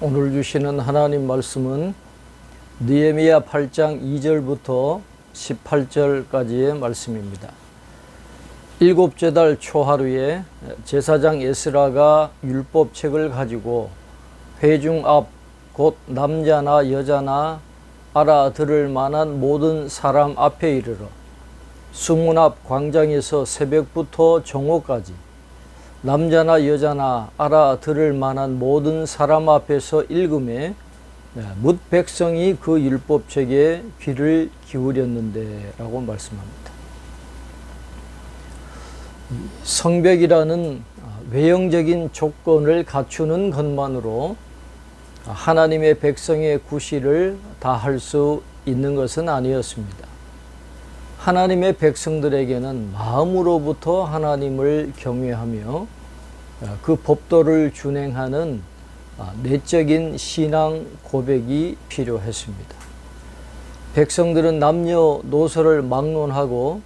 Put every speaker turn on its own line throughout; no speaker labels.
오늘 주시는 하나님 말씀은 느헤미야 8장 2절부터 18절까지의 말씀입니다. 일곱째 달 초하루에 제사장 에스라가 율법책을 가지고 회중 앞 곧 남자나 여자나 알아들을 만한 모든 사람 앞에 이르러 수문 앞 광장에서 새벽부터 정오까지 남자나 여자나 알아들을 만한 모든 사람 앞에서 읽음에 뭇 백성이 그 율법책에 귀를 기울였는데 라고 말씀합니다. 성벽이라는 외형적인 조건을 갖추는 것만으로 하나님의 백성의 구실을 다 할 수 있는 것은 아니었습니다. 하나님의 백성들에게는 마음으로부터 하나님을 경외하며 그 법도를 준행하는 내적인 신앙 고백이 필요했습니다. 백성들은 남녀노소를 막론하고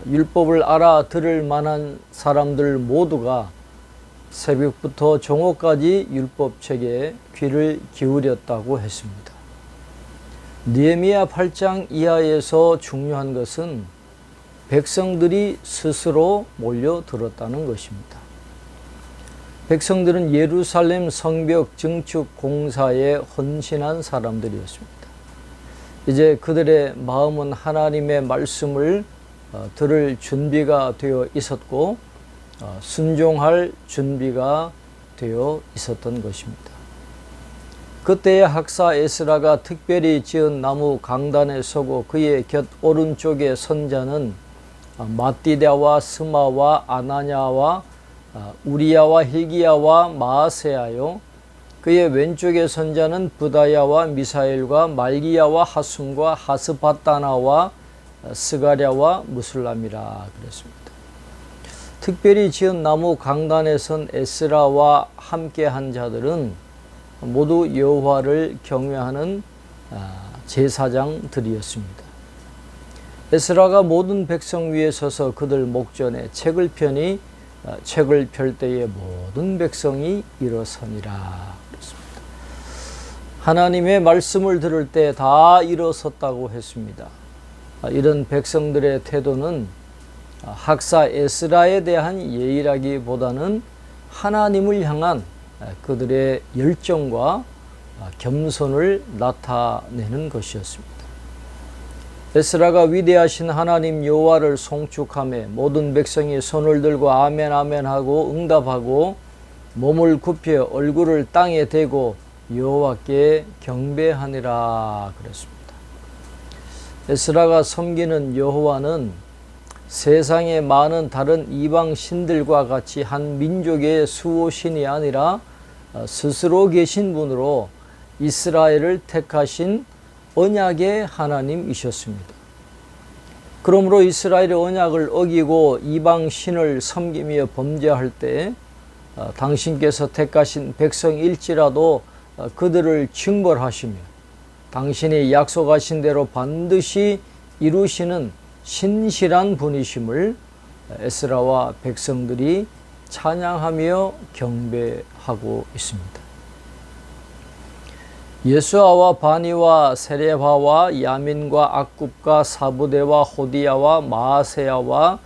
율법을 알아들을 만한 사람들 모두가 새벽부터 정오까지 율법책에 귀를 기울였다고 했습니다. 느헤미야 8장 이하에서 중요한 것은 백성들이 스스로 몰려들었다는 것입니다. 백성들은 예루살렘 성벽 증축 공사에 헌신한 사람들이었습니다. 이제 그들의 마음은 하나님의 말씀을 들을 준비가 되어 있었고 순종할 준비가 되어 있었던 것입니다. 그때의 학사 에스라가 특별히 지은 나무 강단에 서고 그의 곁 오른쪽에 선자는 마띠다와 스마와 아나냐와 우리야와 hil기야와 마아세야요, 그의 왼쪽에 선자는 부다야와 미사엘과 말기야와 하숨과 하스바다나와 스가랴와 무술람이라 그랬습니다. 특별히 지은 나무 강단에 선 에스라와 함께한 자들은 모두 여호와를 경외하는 제사장들이었습니다. 에스라가 모든 백성 위에 서서 그들 목전에 책을 펴니 책을 펼 때에 모든 백성이 일어서니라 그랬습니다. 하나님의 말씀을 들을 때 다 일어섰다고 했습니다. 이런 백성들의 태도는 학사 에스라에 대한 예의라기보다는 하나님을 향한 그들의 열정과 겸손을 나타내는 것이었습니다. 에스라가 위대하신 하나님 여호와를 송축하며 모든 백성이 손을 들고 아멘 아멘 하고 응답하고 몸을 굽혀 얼굴을 땅에 대고 여호와께 경배하니라 그랬습니다. 에스라가 섬기는 여호와는 세상의 많은 다른 이방 신들과 같이 한 민족의 수호신이 아니라 스스로 계신 분으로 이스라엘을 택하신 언약의 하나님이셨습니다. 그러므로 이스라엘의 언약을 어기고 이방 신을 섬기며 범죄할 때 당신께서 택하신 백성일지라도 그들을 징벌하시며 당신이 약속하신 대로 반드시 이루시는 신실한 분이심을 에스라와 백성들이 찬양하며 경배하고 있습니다. 예수아와 바니와 세레바와 야민과 악굽과 사부대와 호디야와 마아세야와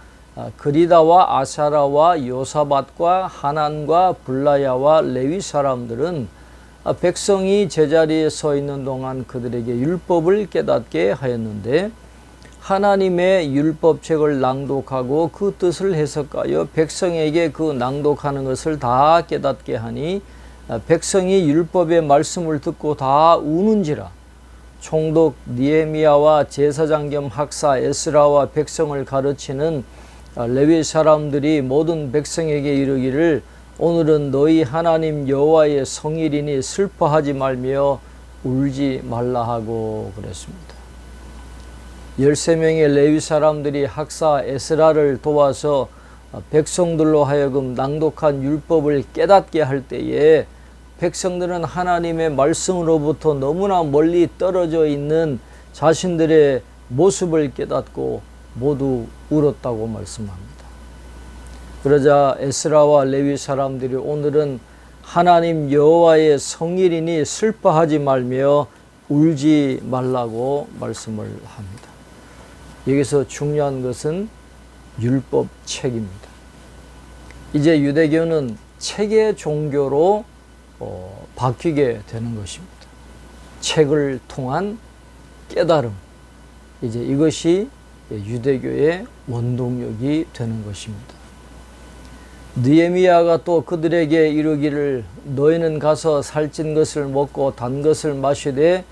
그리다와 아사라와 요사밧과 하난과 블라야와 레위 사람들은 백성이 제자리에 서 있는 동안 그들에게 율법을 깨닫게 하였는데 하나님의 율법책을 낭독하고 그 뜻을 해석하여 백성에게 그 낭독하는 것을 다 깨닫게 하니 백성이 율법의 말씀을 듣고 다 우는지라. 총독 느헤미야와 제사장 겸 학사 에스라와 백성을 가르치는 레위 사람들이 모든 백성에게 이르기를 오늘은 너희 하나님 여호와의 성일이니 슬퍼하지 말며 울지 말라 하고 그랬습니다. 13명의 레위 사람들이 학사 에스라를 도와서 백성들로 하여금 낭독한 율법을 깨닫게 할 때에 백성들은 하나님의 말씀으로부터 너무나 멀리 떨어져 있는 자신들의 모습을 깨닫고 모두 울었다고 말씀합니다. 그러자 에스라와 레위 사람들이 오늘은 하나님 여호와의 성일이니 슬퍼하지 말며 울지 말라고 말씀을 합니다. 여기서 중요한 것은 율법책입니다. 이제 유대교는 책의 종교로 바뀌게 되는 것입니다. 책을 통한 깨달음, 이제 이것이 유대교의 원동력이 되는 것입니다. 느헤미야가 또 그들에게 이르기를 너희는 가서 살찐 것을 먹고 단 것을 마시되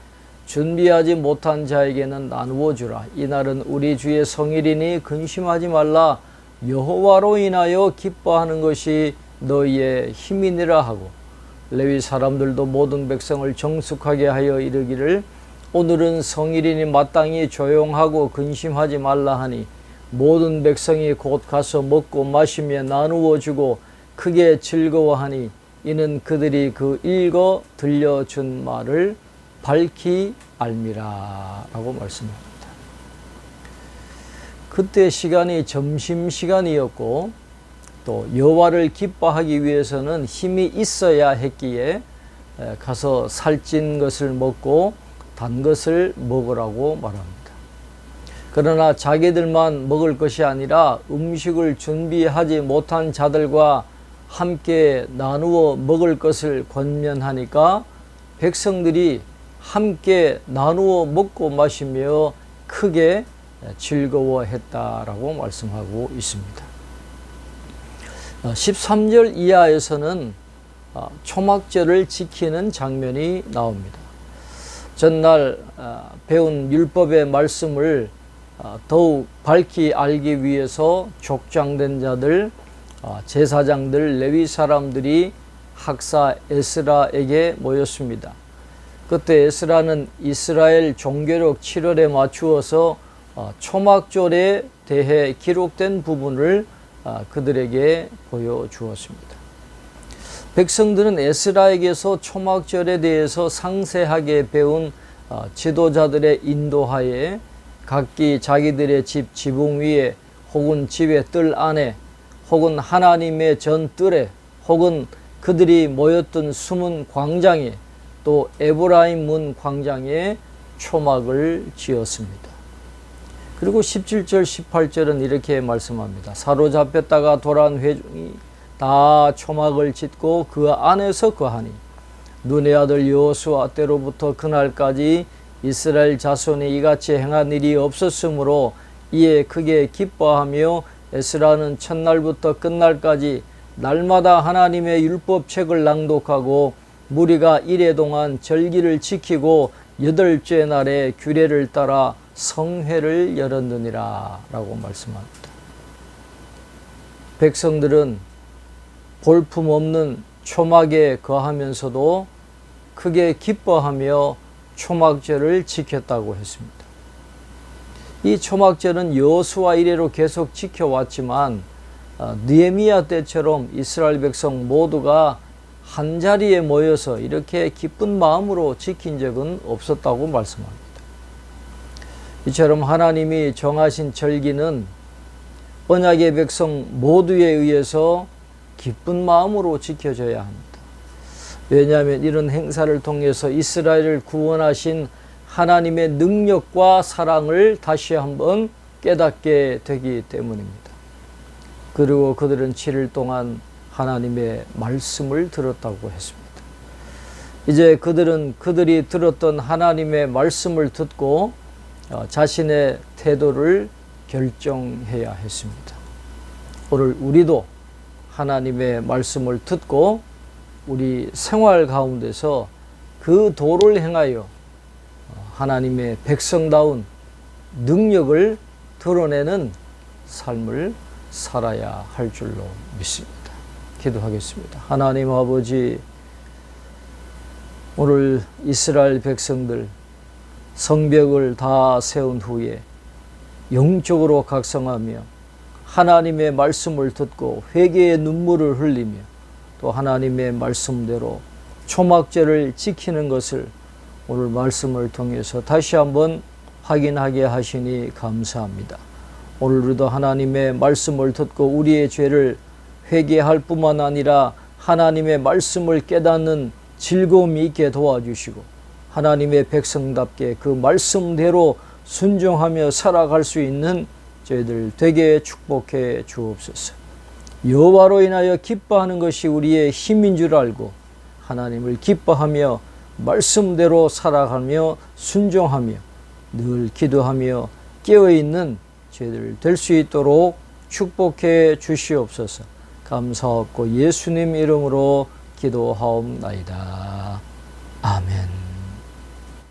준비하지 못한 자에게는 나누어 주라. 이날은 우리 주의 성일이니 근심하지 말라. 여호와로 인하여 기뻐하는 것이 너희의 힘이니라 하고, 레위 사람들도 모든 백성을 정숙하게 하여 이르기를 오늘은 성일이니 마땅히 조용하고 근심하지 말라 하니 모든 백성이 곧 가서 먹고 마시며 나누어 주고 크게 즐거워하니 이는 그들이 그 읽어 들려준 말을 밝히 알미라 라고 말씀합니다. 그때 시간이 점심시간이었고 또 여호와를 기뻐하기 위해서는 힘이 있어야 했기에 가서 살찐 것을 먹고 단 것을 먹으라고 말합니다. 그러나 자기들만 먹을 것이 아니라 음식을 준비하지 못한 자들과 함께 나누어 먹을 것을 권면하니까 백성들이 함께 나누어 먹고 마시며 크게 즐거워했다라고 말씀하고 있습니다. 13절 이하에서는 초막절을 지키는 장면이 나옵니다. 전날 배운 율법의 말씀을 더욱 밝히 알기 위해서 족장된 자들, 제사장들, 레위 사람들이 학사 에스라에게 모였습니다. 그때 에스라는 이스라엘 종교력 7월에 맞추어서 초막절에 대해 기록된 부분을 그들에게 보여주었습니다. 백성들은 에스라에게서 초막절에 대해서 상세하게 배운 지도자들의 인도하에 각기 자기들의 집 지붕 위에 혹은 집의 뜰 안에 혹은 하나님의 전뜰에 혹은 그들이 모였던 숨은 광장에 또 에브라임 문 광장에 초막을 지었습니다. 그리고 17절 18절은 이렇게 말씀합니다. 사로잡혔다가 돌아온 회중이 다 초막을 짓고 그 안에서 거하니 눈의 아들 여호수아 때로부터 그날까지 이스라엘 자손이 이같이 행한 일이 없었으므로 이에 크게 기뻐하며 에스라는 첫날부터 끝날까지 날마다 하나님의 율법책을 낭독하고 무리가 이래 동안 절기를 지키고 8째 날에 규례를 따라 성회를 열었느니라 라고 말씀합니다. 백성들은 볼품없는 초막에 거하면서도 크게 기뻐하며 초막절을 지켰다고 했습니다. 이 초막절은 여호수아 이래로 계속 지켜왔지만 느헤미야 때처럼 이스라엘 백성 모두가 한자리에 모여서 이렇게 기쁜 마음으로 지킨 적은 없었다고 말씀합니다. 이처럼 하나님이 정하신 절기는 언약의 백성 모두에 의해서 기쁜 마음으로 지켜져야 합니다. 왜냐하면 이런 행사를 통해서 이스라엘을 구원하신 하나님의 능력과 사랑을 다시 한번 깨닫게 되기 때문입니다. 그리고 그들은 7일 동안 하나님의 말씀을 들었다고 했습니다. 이제 그들은 그들이 들었던 하나님의 말씀을 듣고 자신의 태도를 결정해야 했습니다. 오늘 우리도 하나님의 말씀을 듣고 우리 생활 가운데서 그 도를 행하여 하나님의 백성다운 능력을 드러내는 삶을 살아야 할 줄로 믿습니다. 기도하겠습니다. 하나님 아버지, 오늘 이스라엘 백성들 성벽을 다 세운 후에 영적으로 각성하며 하나님의 말씀을 듣고 회개의 눈물을 흘리며 또 하나님의 말씀대로 초막절을 지키는 것을 오늘 말씀을 통해서 다시 한번 확인하게 하시니 감사합니다. 오늘 우리도 하나님의 말씀을 듣고 우리의 죄를 회개할 뿐만 아니라 하나님의 말씀을 깨닫는 즐거움이 있게 도와주시고 하나님의 백성답게 그 말씀대로 순종하며 살아갈 수 있는 저희들 되게 축복해 주옵소서. 여호와로 인하여 기뻐하는 것이 우리의 힘인 줄 알고 하나님을 기뻐하며 말씀대로 살아가며 순종하며 늘 기도하며 깨어있는 저희들 될 수 있도록 축복해 주시옵소서. 감사하고 예수님 이름으로 기도하옵나이다.